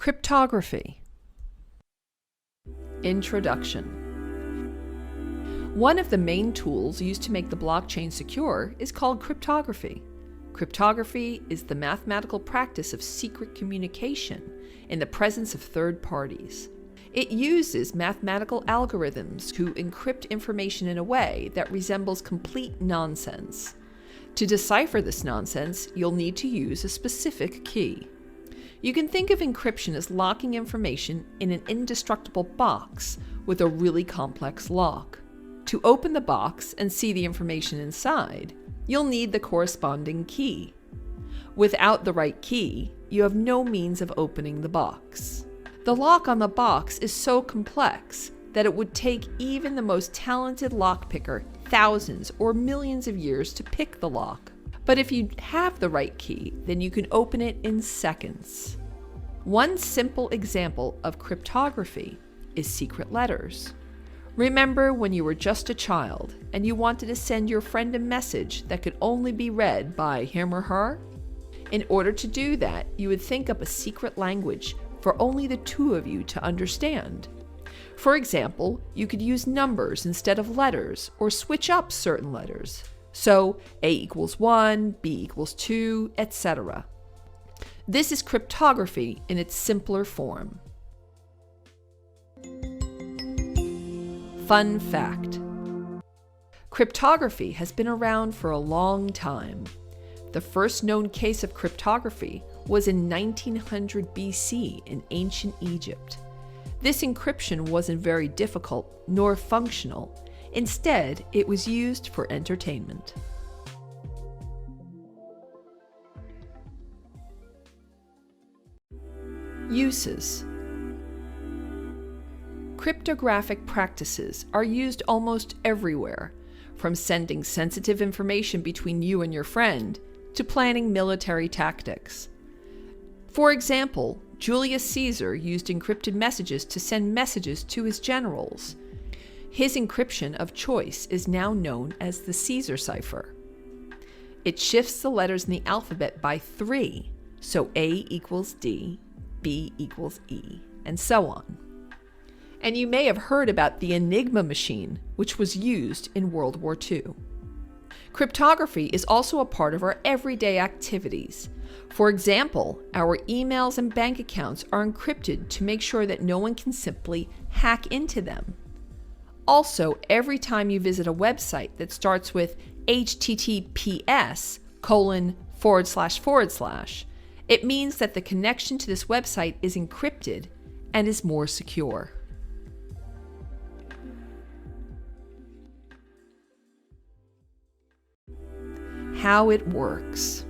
Cryptography. Introduction. One of the main tools used to make the blockchain secure is called cryptography. Cryptography is the mathematical practice of secret communication in the presence of third parties. It uses mathematical algorithms to encrypt information in a way that resembles complete nonsense. To decipher this nonsense, you'll need to use a specific key. You can think of encryption as locking information in an indestructible box with a really complex lock. To open the box and see the information inside, you'll need the corresponding key. Without the right key, you have no means of opening the box. The lock on the box is so complex that it would take even the most talented lockpicker thousands or millions of years to pick the lock. But if you have the right key, then you can open it in seconds. One simple example of cryptography is secret letters. Remember when you were just a child and you wanted to send your friend a message that could only be read by him or her? In order to do that, you would think up a secret language for only the two of you to understand. For example, you could use numbers instead of letters or switch up certain letters. So A equals 1, B equals 2, etc. This is cryptography in its simpler form. Fun fact: cryptography has been around for a long time. The first known case of cryptography was in 1900 BC in ancient Egypt. This encryption wasn't very difficult nor functional. Instead, it was used for entertainment. Uses. Cryptographic practices are used almost everywhere, from sending sensitive information between you and your friend to planning military tactics. For example, Julius Caesar used encrypted messages to send messages to his generals. His encryption of choice is now known as the Caesar cipher. It shifts the letters in the alphabet by 3, so A equals D, B equals E, and so on. And you may have heard about the Enigma machine, which was used in World War II. Cryptography is also a part of our everyday activities. For example, our emails and bank accounts are encrypted to make sure that no one can simply hack into them. Also, every time you visit a website that starts with https://, it means that the connection to this website is encrypted and is more secure. How it works.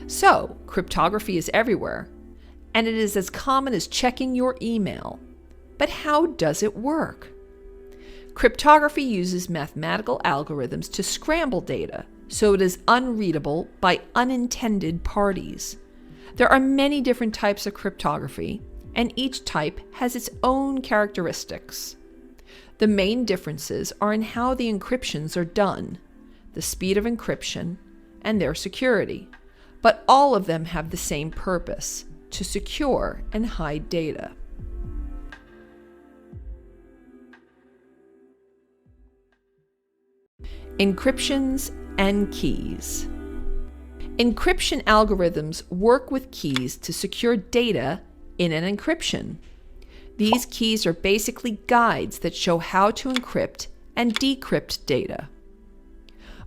So, cryptography is everywhere, and it is as common as checking your email. But how does it work? Cryptography uses mathematical algorithms to scramble data so it is unreadable by unintended parties. There are many different types of cryptography, and each type has its own characteristics. The main differences are in how the encryptions are done, the speed of encryption, and their security, but all of them have the same purpose: to secure and hide data. Encryptions and keys. Encryption algorithms work with keys to secure data in an encryption. These keys are basically guides that show how to encrypt and decrypt data.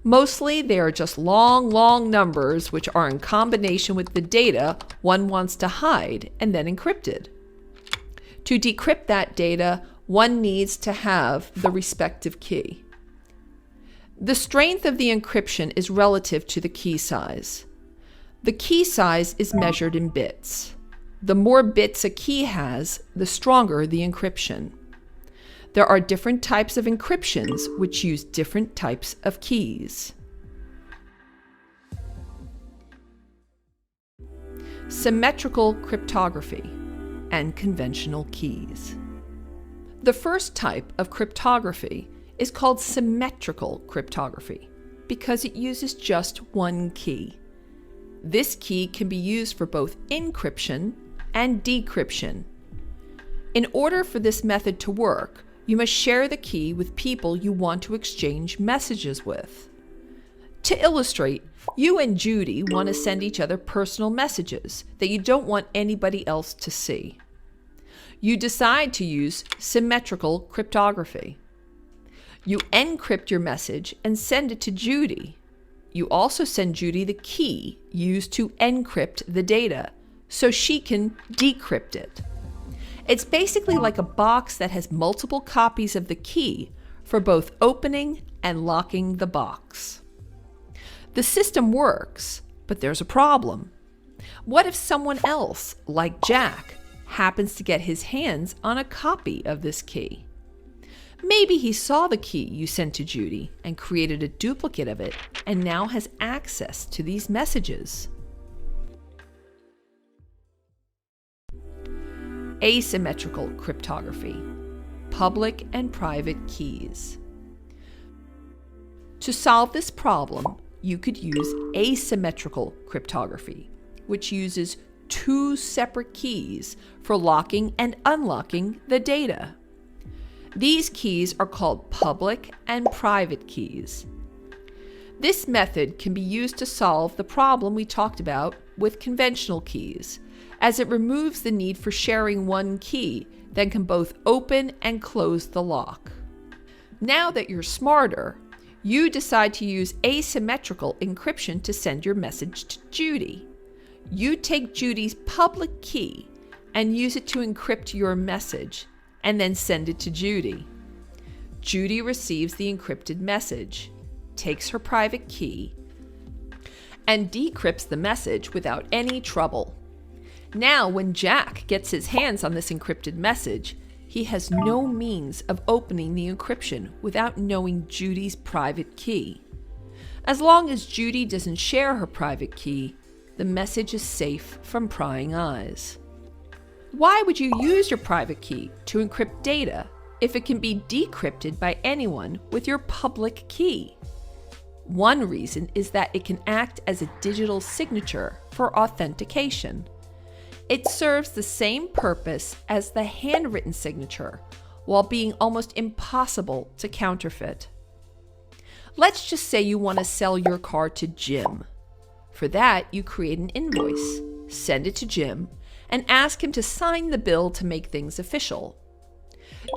Mostly, they are just long numbers which are in combination with the data one wants to hide and then encrypted. To decrypt that data, one needs to have the respective key. The strength of the encryption is relative to the key size. The key size is measured in bits. The more bits a key has, the stronger the encryption. There are different types of encryptions which use different types of keys. Symmetrical cryptography and conventional keys. The first type of cryptography is called symmetrical cryptography because it uses just one key. This key can be used for both encryption and decryption. In order for this method to work, you must share the key with people you want to exchange messages with. To illustrate, you and Judy want to send each other personal messages that you don't want anybody else to see. You decide to use symmetrical cryptography. You encrypt your message and send it to Judy. You also send Judy the key used to encrypt the data so she can decrypt it. It's basically like a box that has multiple copies of the key for both opening and locking the box. The system works, but there's a problem. What if someone else, like Jack, happens to get his hands on a copy of this key? Maybe he saw the key you sent to Judy and created a duplicate of it and now has access to these messages. Asymmetrical cryptography, public and private keys. To solve this problem, you could use asymmetrical cryptography, which uses two separate keys for locking and unlocking the data. These keys are called public and private keys. This method can be used to solve the problem we talked about with conventional keys, as it removes the need for sharing one key that can both open and close the lock. Now that you're smarter, you decide to use asymmetrical encryption to send your message to Judy. You take Judy's public key and use it to encrypt your message, and then send it to Judy. Judy receives the encrypted message, takes her private key, and decrypts the message without any trouble. Now, when Jack gets his hands on this encrypted message, he has no means of opening the encryption without knowing Judy's private key. As long as Judy doesn't share her private key, the message is safe from prying eyes. Why would you use your private key to encrypt data if it can be decrypted by anyone with your public key? One reason is that it can act as a digital signature for authentication. It serves the same purpose as the handwritten signature, while being almost impossible to counterfeit. Let's just say you want to sell your car to Jim. For that, you create an invoice, send it to Jim, and ask him to sign the bill to make things official.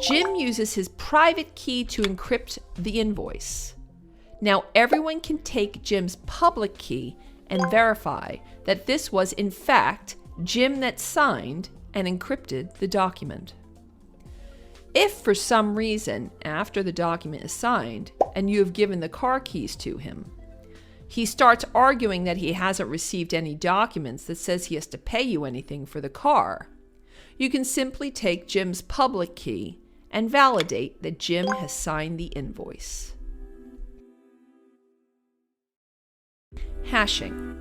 Jim uses his private key to encrypt the invoice. Now everyone can take Jim's public key and verify that this was in fact Jim that signed and encrypted the document. If for some reason, after the document is signed and you have given the car keys to him, he starts arguing that he hasn't received any documents that says he has to pay you anything for the car, you can simply take Jim's public key and validate that Jim has signed the invoice. Hashing.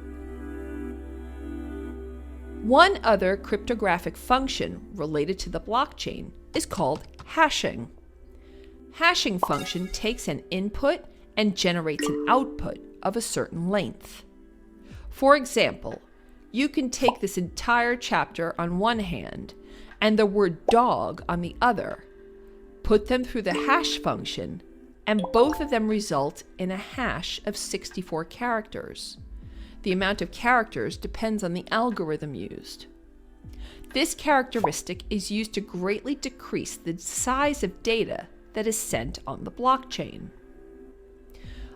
One other cryptographic function related to the blockchain is called hashing. Hashing function takes an input and generates an output of a certain length. For example, you can take this entire chapter on one hand and the word dog on the other, put them through the hash function, and both of them result in a hash of 64 characters. The amount of characters depends on the algorithm used. This characteristic is used to greatly decrease the size of data that is sent on the blockchain.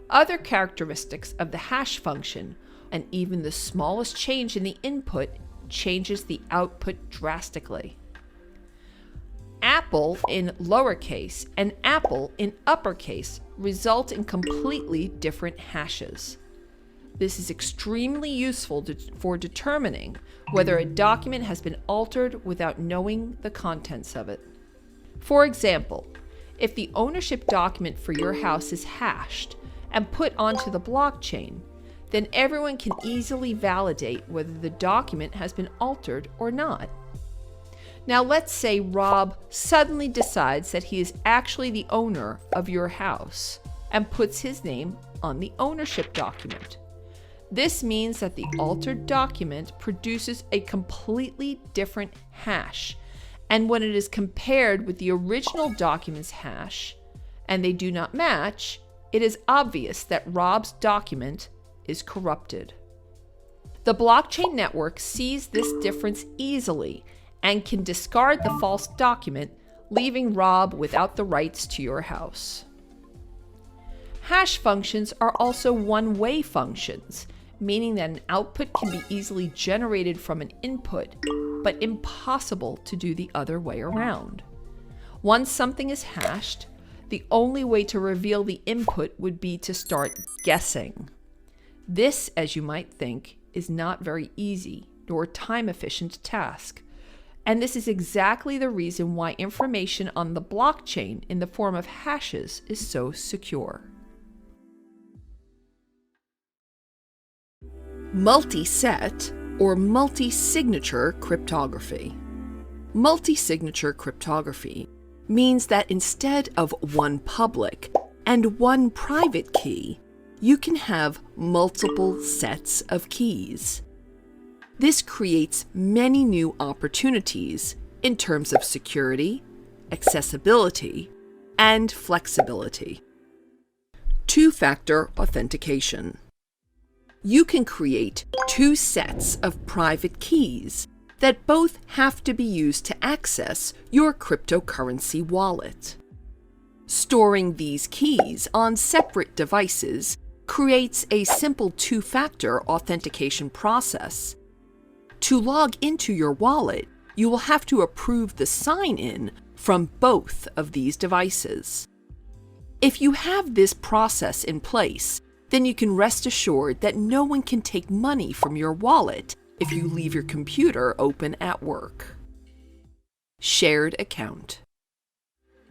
Other characteristics of the hash function, and even the smallest change in the input, changes the output drastically. Apple in lowercase and apple in uppercase result in completely different hashes. This is extremely useful for determining whether a document has been altered without knowing the contents of it. For example, if the ownership document for your house is hashed and put onto the blockchain, then everyone can easily validate whether the document has been altered or not. Now let's say Rob suddenly decides that he is actually the owner of your house and puts his name on the ownership document. This means that the altered document produces a completely different hash, and when it is compared with the original document's hash, and they do not match, it is obvious that Rob's document is corrupted. The blockchain network sees this difference easily and can discard the false document, leaving Rob without the rights to your house. Hash functions are also one-way functions, meaning that an output can be easily generated from an input, but impossible to do the other way around. Once something is hashed, the only way to reveal the input would be to start guessing. This, as you might think, is not very easy nor a time-efficient task. And this is exactly the reason why information on the blockchain in the form of hashes is so secure. Multi-set or multi-signature cryptography. Multi-signature cryptography means that instead of one public and one private key, you can have multiple sets of keys. This creates many new opportunities in terms of security, accessibility, and flexibility. Two-factor authentication. You can create two sets of private keys that both have to be used to access your cryptocurrency wallet. Storing these keys on separate devices creates a simple two-factor authentication process. To log into your wallet, you will have to approve the sign-in from both of these devices. If you have this process in place, then you can rest assured that no one can take money from your wallet if you leave your computer open at work. Shared account.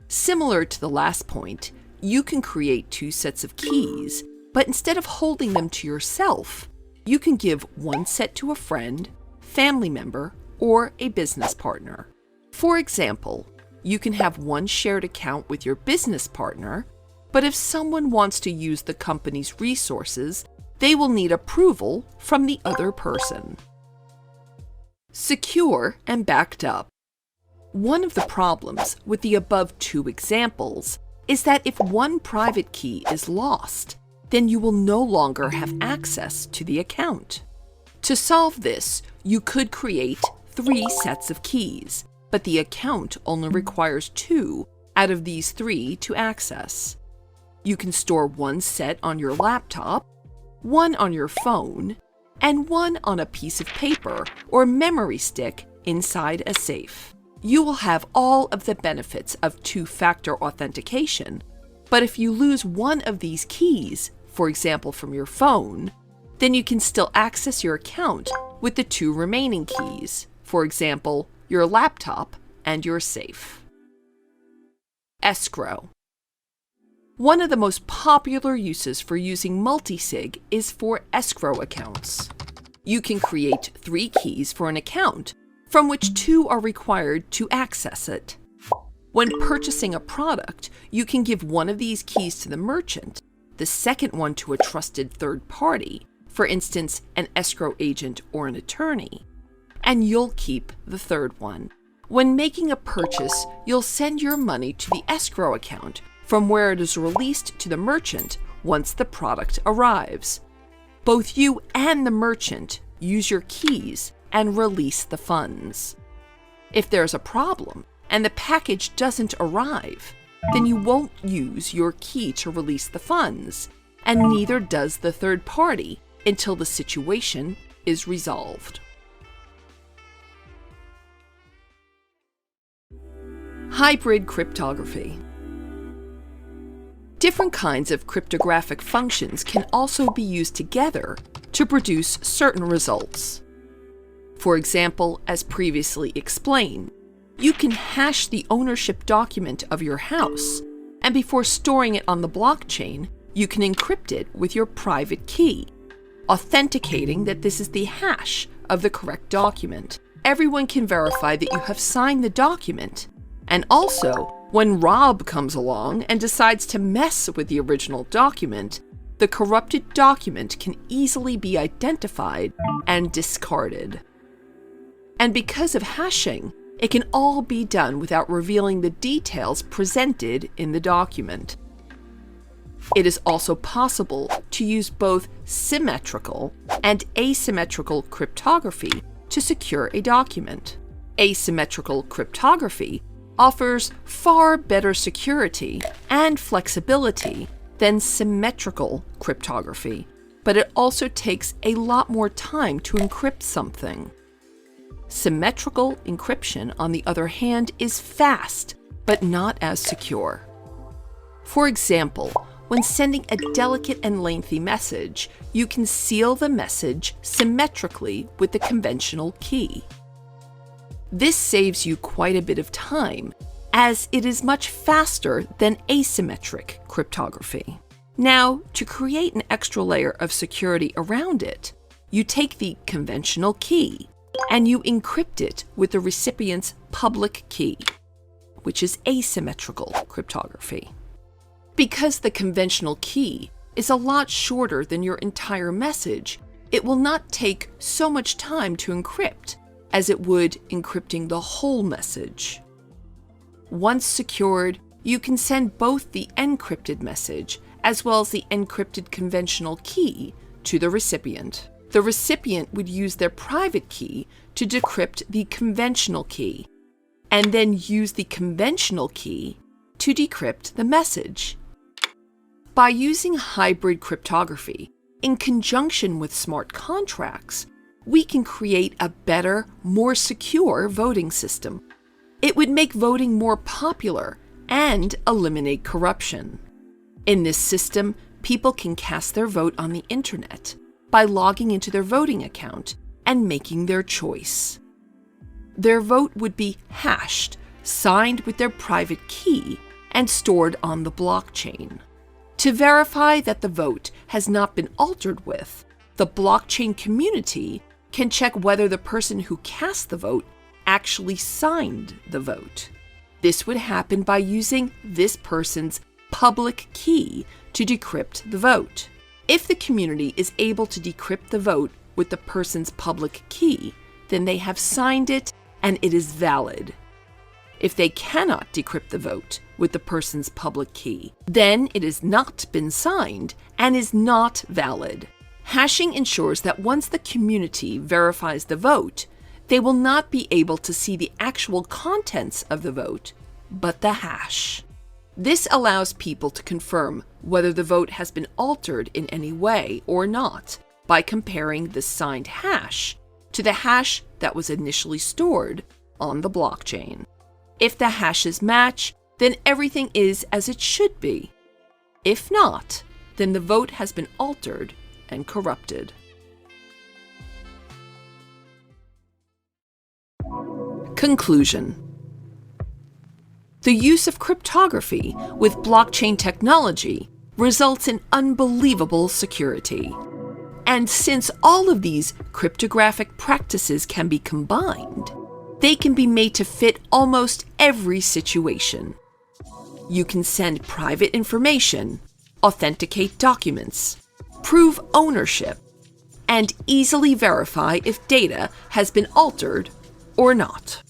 Similar to the last point, you can create two sets of keys, but instead of holding them to yourself, you can give one set to a friend, family member, or a business partner. For example, you can have one shared account with your business partner, but if someone wants to use the company's resources, they will need approval from the other person. Secure and backed up. One of the problems with the above two examples is that if one private key is lost, then you will no longer have access to the account. To solve this, you could create 3 sets of keys, but the account only requires 2 out of these 3 to access. You can store one set on your laptop, one on your phone, and one on a piece of paper or memory stick inside a safe. You will have all of the benefits of two-factor authentication, but if you lose one of these keys, for example from your phone, then you can still access your account with the 2 remaining keys, for example, your laptop and your safe. Escrow. One of the most popular uses for using multisig is for escrow accounts. You can create 3 keys for an account, from which 2 are required to access it. When purchasing a product, you can give one of these keys to the merchant, the second one to a trusted third party, for instance, an escrow agent or an attorney, and you'll keep the third one. When making a purchase, you'll send your money to the escrow account, from where it is released to the merchant once the product arrives. Both you and the merchant use your keys and release the funds. If there's a problem and the package doesn't arrive, then you won't use your key to release the funds, and neither does the third party until the situation is resolved. Hybrid cryptography. Different kinds of cryptographic functions can also be used together to produce certain results. For example, as previously explained, you can hash the ownership document of your house, and before storing it on the blockchain, you can encrypt it with your private key, authenticating that this is the hash of the correct document. Everyone can verify that you have signed the document, and also, when Rob comes along and decides to mess with the original document, the corrupted document can easily be identified and discarded. And because of hashing, it can all be done without revealing the details presented in the document. It is also possible to use both symmetrical and asymmetrical cryptography to secure a document. Asymmetrical cryptography offers far better security and flexibility than symmetrical cryptography, but it also takes a lot more time to encrypt something. Symmetrical encryption, on the other hand, is fast, but not as secure. For example, when sending a delicate and lengthy message, you can seal the message symmetrically with the conventional key. This saves you quite a bit of time, as it is much faster than asymmetric cryptography. Now, to create an extra layer of security around it, you take the conventional key and you encrypt it with the recipient's public key, which is asymmetrical cryptography. Because the conventional key is a lot shorter than your entire message, it will not take so much time to encrypt as it would encrypting the whole message. Once secured, you can send both the encrypted message as well as the encrypted conventional key to the recipient. The recipient would use their private key to decrypt the conventional key, and then use the conventional key to decrypt the message. By using hybrid cryptography in conjunction with smart contracts, we can create a better, more secure voting system. It would make voting more popular and eliminate corruption. In this system, people can cast their vote on the internet by logging into their voting account and making their choice. Their vote would be hashed, signed with their private key, and stored on the blockchain. To verify that the vote has not been altered with, the blockchain community can check whether the person who cast the vote actually signed the vote. This would happen by using this person's public key to decrypt the vote. If the community is able to decrypt the vote with the person's public key, then they have signed it and it is valid. If they cannot decrypt the vote with the person's public key, then it has not been signed and is not valid. Hashing ensures that once the community verifies the vote, they will not be able to see the actual contents of the vote, but the hash. This allows people to confirm whether the vote has been altered in any way or not by comparing the signed hash to the hash that was initially stored on the blockchain. If the hashes match, then everything is as it should be. If not, then the vote has been altered and corrupted. Conclusion. The use of cryptography with blockchain technology results in unbelievable security. And since all of these cryptographic practices can be combined, they can be made to fit almost every situation. You can send private information, authenticate documents, prove ownership, and easily verify if data has been altered or not.